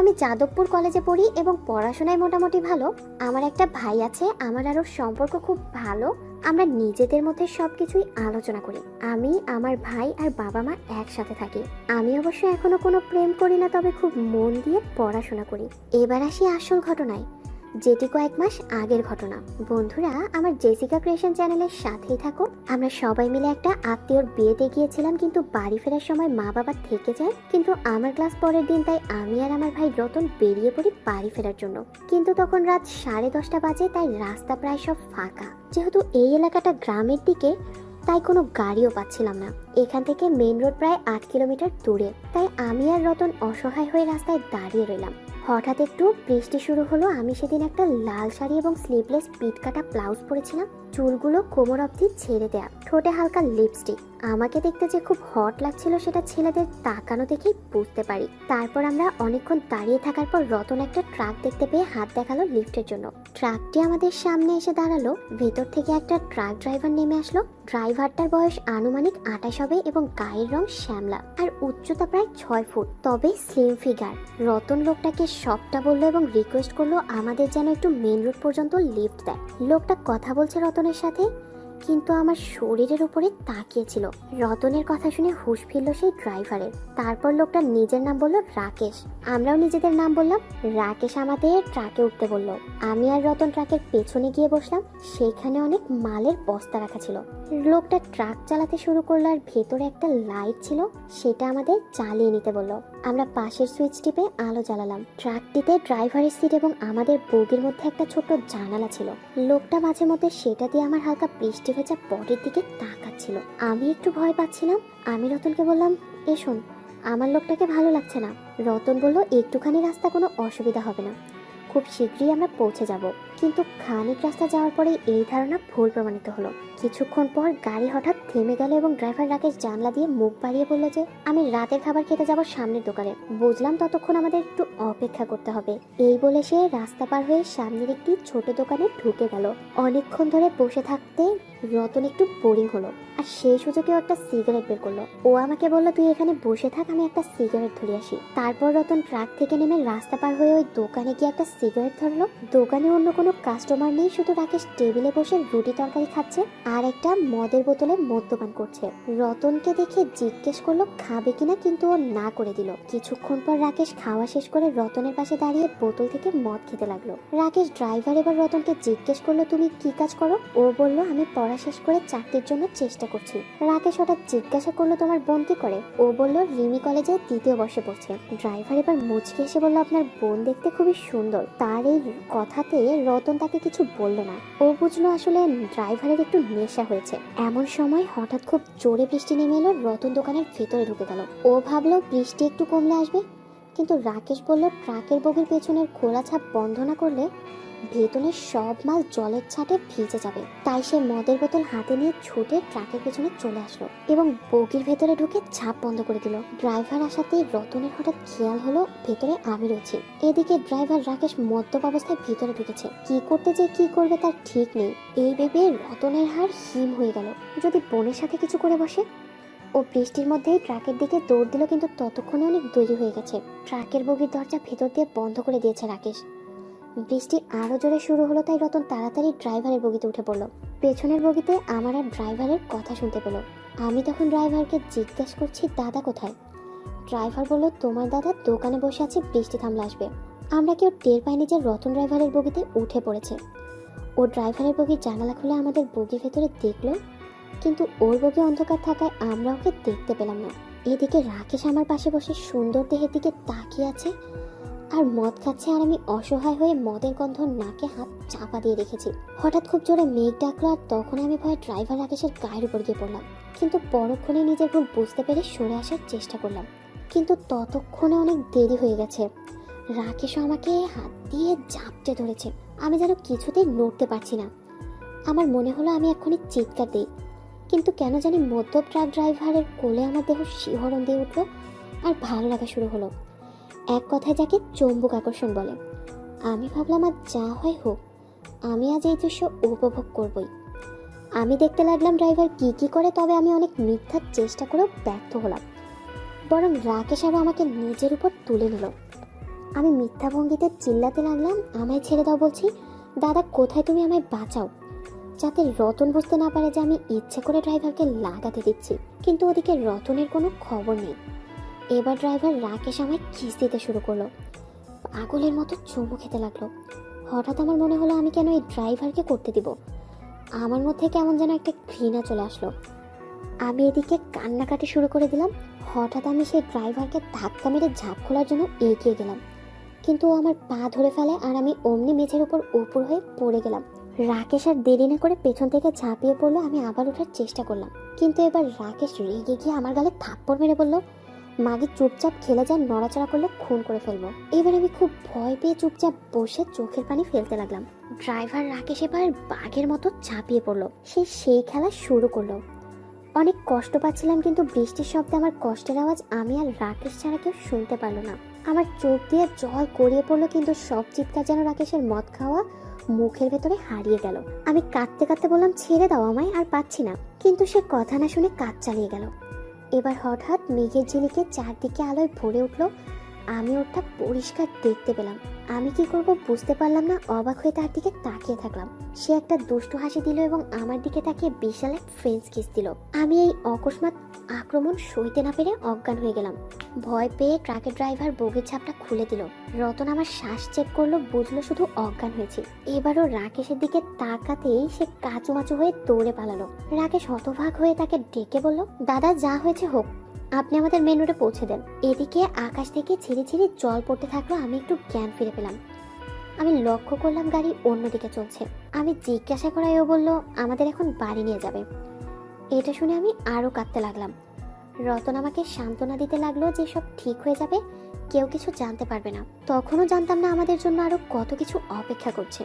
আমি যাদবপুর কলেজে পড়ি এবং পড়াশোনায় মোটামুটি ভালো। আমার একটা ভাই আছে, আমার আরও সম্পর্ক খুব ভালো। আমরা নিজেদের মধ্যে সবকিছুই আলোচনা করি। আমি, আমার ভাই আর বাবা মা একসাথে থাকি। আমি অবশ্য এখনো কোনো প্রেম করি না, তবে খুব মন দিয়ে পড়াশোনা করি। এবার আসি আসল ঘটনায়, যেটি কয়েক মাস আগের ঘটনা। বন্ধুরা, আমার জেসিকা ক্রিয়েশন চ্যানেলের সাথেই থাকো। আমরা সবাই মিলে একটা আত্মীয়র বিয়েতে গিয়েছিলাম, কিন্তু বাড়ি ফেরার সময় মা বাবা থেকে যায়। কিন্তু আমার ক্লাস পরের দিন, তাই আমি আর আমার ভাই রতন বেরিয়ে পড়ি বাড়ি ফেরার জন্য। কিন্তু তখন রাত 10:30 বাজে, তাই রাস্তা প্রায় সব ফাঁকা। যেহেতু এই এলাকাটা গ্রামের দিকে, তাই কোনো গাড়িও পাচ্ছিলাম না। এখান থেকে মেইন রোড প্রায় 8 কিলোমিটার দূরে। তাই আমি আর রতন অসহায় হয়ে রাস্তায় দাঁড়িয়ে রইলাম। হঠাৎ একটু বৃষ্টি শুরু হলো। আমি সেদিন একটা লাল শাড়ি এবং স্লিভলেস পিট কাটা ব্লাউজ পরেছিলাম, চুলগুলো কোমর অবধি ছেড়ে দেয়া, ঠোঁটে হালকা লিপস্টিক। আমাকে দেখতে যে খুব হট লাগছিল সেটা ছেলেদের তাকানো দেখেই বুঝতে পারি। তারপর আমরা অনেকক্ষণ দাঁড়িয়ে থাকার পর রতন একটা ট্রাক দেখতে পেয়ে হাত দেখালো লিফটের জন্য। ট্রাকটি আমাদের সামনে এসে দাঁড়ালো। ভেতর থেকে একটা ট্রাক ড্রাইভার নেমে আসলো। ড্রাইভারটার বয়স আনুমানিক 28 হবে এবং গায়ের রং শ্যামলা আর উচ্চতা প্রায় 6 ফুট, তবে স্লিম ফিগার। রতন লোকটাকে সবটা বললো এবং রিকোয়েস্ট করলো আমাদের যেন একটু মেন রোড পর্যন্ত লিফট দেয়। লোকটা কথা বলছে রতনের সাথে, কিন্তু আমার শরীরের উপরে তাকিয়েছিল। রতনের কথা শুনে হুঁশ ফিরল সেই ড্রাইভারের। তারপর লোকটা নিজের নাম বলল রাকেশ। আমরাও নিজেদের নাম বললাম। রাকেশ আমাদের ট্রাকে উঠতে বলল। আমি আর রতন ট্রাকের পেছনে গিয়ে বসলাম। সেখানে অনেক মালের বস্তা রাখা ছিল। লোকটা ট্রাক চালাতে শুরু করলো আর ভেতরে একটা লাইট ছিল, সেটা আমাদের জ্বালিয়ে নিতে বলল। আমরা পাশের সুইচ টিপে আলো জ্বালালাম। ট্রাকটিতে ড্রাইভারের সিট এবং আমাদের বগির মধ্যে একটা ছোট্ট জানালা ছিল। লোকটা মাঝে মধ্যে সেটা দিয়ে আমার হালকা বৃষ্টি ভেজা বডির দিকে তাকাচ্ছিল। আমি একটু ভয় পাচ্ছিলাম। আমি রতনকে বললাম, এ শোন, আমার লোকটাকে ভালো লাগছে না। রতন বলল, একটুখানি রাস্তা, কোনো অসুবিধা হবে না, খুব শীঘ্রই আমরা পৌঁছে যাব। কিন্তু খানিক রাস্তা যাওয়ার পরে এই ধারণা ভুল প্রমাণিত হলো। কিছুক্ষণ পর গাড়ি হঠাৎ থেমে গেল এবং ড্রাইভার রাকেশ জানলা দিয়ে মুখ বাড়িয়ে বলল যে আমি রাতের খাবার খেতে যাব সামনের দোকানে। বুঝলাম ততক্ষণ আমাদের একটু অপেক্ষা করতে হবে। এই বলে সে রাস্তা পার হয়ে সামনের একটি ছোট দোকানে ঢুকে গেল। অনেকক্ষণ ধরে বসে থাকতে রতন একটু বোরিং হলো আর সেই সুযোগেও একটা সিগারেট বের করলো। ও আমাকে বলল, তুই এখানে বসে থাক, আমি একটা সিগারেট ধরে আসি। তারপর রতন ট্রাক থেকে নেমে রাস্তা পার হয়ে ওই দোকানে গিয়ে একটা সিগারেট ধরলো। দোকানে অন্য কোনো কাস্টমার নেই, শুধু রাকেশ টেবিলে বসে রুটি তরকারি খাচ্ছে আর একটা মদের বোতলে মদ্যপান করছে। রতনকে দেখে জিজ্ঞেস করলো খাবে কিনা, কিন্তু ও না করে দিল। কিছুক্ষণ পর রাকেশ খাওয়া শেষ করে রতনের পাশে দাঁড়িয়ে বোতল থেকে মদ খেতে লাগলো। রাকেশ ড্রাইভার এবার রতনকে জিজ্ঞেস করলো, তুমি কি কাজ করো? ও বলল, আমি পড়া শেষ করে চাকরির জন্য চেষ্টা করছি। রাকেশ হঠাৎ জিজ্ঞাসা করলো, তোমার বোন কি করে? ও বলল, রিমি কলেজে 3য় বর্ষে পড়ছে। ড্রাইভার এবার মুচকে এসে বলল, আপনার বোন দেখতে খুবই সুন্দর। তার এই কথাতে রতন তাকে কিছু বলল না। ও বুঝলো আসলে ড্রাইভারের একটু নেশা হয়েছে। এমন সময় হঠাৎ খুব জোরে বৃষ্টি নেমে এলো। রতন দোকানের ভেতরে ঢুকে গেল। ও ভাবলো বৃষ্টি একটু কমলে আসবে, কিন্তু রাকেশ বলল, ট্রাকের বগির পেছনের খোলা ছাপ বন্ধ না করলে ভেতরের সব মাল জলের ছাটে ভিজে যাবে। তাই সে মদের বোতল হাতে নিয়ে ছুটে ট্রাকের পেছনে চলে আসলো এবং বগির ভেতরে ঢুকে ছাপ বন্ধ করে দিল। ড্রাইভার আসাতেই রতনের হঠাৎ খেয়াল হলো ভেতরে আমি রয়েছি। এদিকে ড্রাইভার রাকেশ মদ্যপ অবস্থায় ভিতরে ঢুকেছে। কি করতে যে কি করবে তার ঠিক নেই। এই ভেবে রতনের হাড় হিম হয়ে গেল। যদি বোনের সাথে কিছু করে বসে। ও বৃষ্টির মধ্যেই ট্রাকের দিকে দৌড় দিল, কিন্তু ততক্ষণে অনেক দেরি হয়ে গেছে। ট্রাকের বগির দরজা ভেতর দিয়ে বন্ধ করে দিয়েছে রাকেশ। বৃষ্টি আরো জোরে শুরু হলো, তাই রতন তাড়াতাড়ি ড্রাইভারের বগিতে উঠে পড়লো। পেছনের বগিতে আমার আর ড্রাইভারের কথা শুনতে পেল। আমি তখন ড্রাইভারকে জিজ্ঞেস করছি, দাদা কোথায়? ড্রাইভার বলল, তোমার দাদা দোকানে বসে আছে, বৃষ্টি থামলে আসবে। আমরা কেউ টের পাইনি যে রতন ড্রাইভারের বগিতে উঠে পড়েছে। ও ড্রাইভারের বগির জানালা খুলে আমাদের বগির ভেতরে দেখলো, কিন্তু ওর বগি অন্ধকার থাকায় আমরা ওকে দেখতে পেলাম না। এদিকে রাকেশ আমার পাশে বসে সুন্দর দেহের দিকে তাকিয়ে আছে আর মদ খাচ্ছে, আর আমি অসহায় হয়ে মদের গন্ধ নাকে হাত চাপা দিয়ে রেখেছি। হঠাৎ খুব জোরে মেঘ ডাকলো আর তখন আমি ভয়ে ড্রাইভার রাকেশের গায়ের উপর গিয়ে পড়লাম। কিন্তু পরক্ষণে নিজের ভুল বুঝতে পেরে সরে আসার চেষ্টা করলাম, কিন্তু ততক্ষণে অনেক দেরি হয়ে গেছে। রাকেশও আমাকে হাত দিয়ে জাপটে ধরেছে। আমি যেন কিছুতেই নড়তে পারছি না। আমার মনে হলো আমি এক্ষুনি চিৎকার দিই, কিন্তু কেন জানি মদ্যপ ট্রাক ড্রাইভারের কোলে আমার দেহ শিহরণ দিয়ে উঠলো আর ভালো লাগা শুরু হলো। এক কথায় যাকে চৌম্বক আকর্ষণ বলে। আমি ভাবলাম আর যা হয় হোক, আমি আজ এই দৃশ্য উপভোগ করবই। আমি দেখতে লাগলাম ড্রাইভার কি কি করে, তবে আমি অনেক মিথ্যার চেষ্টা করেও ব্যর্থ হলাম। বরং রাকেশ আরও আমাকে নিজের উপর তুলে নিল। আমি মিথ্যা ভঙ্গিতে চিল্লাতে লাগলাম, আমায় ছেড়ে দাও বলছি। দাদা কোথায়, তুমি আমায় বাঁচাও। যাতে রতন বুঝতে না পারে যে আমি ইচ্ছে করে ড্রাইভারকে লাগাতে দিচ্ছি। কিন্তু ওদিকে রতনের কোনো খবর নেই। এবার ড্রাইভার রাকেশ আমায় কিস দিতে শুরু করলো। পাগলের মতো চুমু খেতে লাগলো। হঠাৎ আমার মনে হলো আমি কেন এই ড্রাইভারকে করতে দিব। আমার মধ্যে কেমন যেন একটা ঘৃণা চলে আসলো। আমি এদিকে কান্নাকাটি শুরু করে দিলাম। হঠাৎ আমি সেই ড্রাইভারকে ধাক্কা মেরে ঝাঁপ খোলার জন্য এগিয়ে গেলাম, কিন্তু ও আমার পা ধরে ফেলে আর আমি অমনি মেঝের উপর উপর হয়ে পড়ে গেলাম। রাকেশ আর দেরি না করে পেছন থেকে ঝাঁপিয়ে পড়লো। আমি আবার ওঠার চেষ্টা করলাম, কিন্তু এবার রাকেশ রেগে গিয়ে আমার গালে থাপ্পড় মেরে বলল, মাগি চুপচাপ খেলে যান, নড়াচড়া করলে খুন করে ফেলবো। এবার আমি খুব ভয় পেয়ে চুপচাপ বসে চোখের পানি ফেলতে লাগলাম। ড্রাইভার রাকেশ এবার বাঘের মতো ঝাঁপিয়ে পড়লো। সেই খেলা শুরু করলো। অনেক কষ্ট পাচ্ছিলাম, কিন্তু বৃষ্টির শব্দে আমার কষ্টের আওয়াজ আমি আর রাকেশ ছাড়া কেউ শুনতে পারলো না। আমার চোখ দিয়ে জল গড়িয়ে পড়লো, কিন্তু সব চিৎকার যেন রাকেশের মদ খাওয়া মুখের ভেতরে হারিয়ে গেল। আমি কাঁদতে কাঁদতে বললাম, ছেড়ে দাও আমায়, আর পাচ্ছি না। কিন্তু সে কথা না শুনে কাজ চালিয়ে গেল। এবার হঠাৎ মেঘের ঝিলিকে চারদিকে আলোয় ভরে উঠলো। আমি ওটা পরিষ্কার দেখতে পেলাম। আমি কি করব বুঝতে পারলাম না, অবাক হয়ে তার দিকে তাকিয়ে থাকলাম। সে একটা দুষ্টু হাসি দিল এবং আমার দিকে তাকিয়ে বিশাল এক ফ্রেঞ্চ কিস দিল। আমি এই অকস্মাৎ আক্রমণ সইতে না পেরে অজ্ঞান হয়ে গেলাম। ভয় পেয়ে ট্রাকের ড্রাইভার বগির ছাপটা খুলে দিল। রতন আমার শ্বাস চেক করলো, বুঝলো শুধু অজ্ঞান হয়েছে। এবারও রাকেশের দিকে তাকাতেই সে কাচুমাচু হয়ে দৌড়ে পালালো। রাকেশ হতভাগ হয়ে তাকে ডেকে বলল, দাদা যা হয়েছে হোক, আপনি আমাদের মেন রোডে পৌঁছে দেন। এদিকে আকাশ থেকে ঝিরি ঝিরি জল পড়তে থাকলো। আমি একটু জ্ঞান ফিরে পেলাম। আমি লক্ষ্য করলাম গাড়ি অন্যদিকে চলছে। আমি জিজ্ঞাসা করায় ও বলল, আমাদের এখন বাড়ি নিয়ে যাবে। এটা শুনে আমি আরো কাঁদতে লাগলাম। রতন আমাকে সান্ত্বনা দিতে লাগলো যে সব ঠিক হয়ে যাবে, কেউ কিছু জানতে পারবে না। তখনও জানতাম না আমাদের জন্য আরো কত কিছু অপেক্ষা করছে।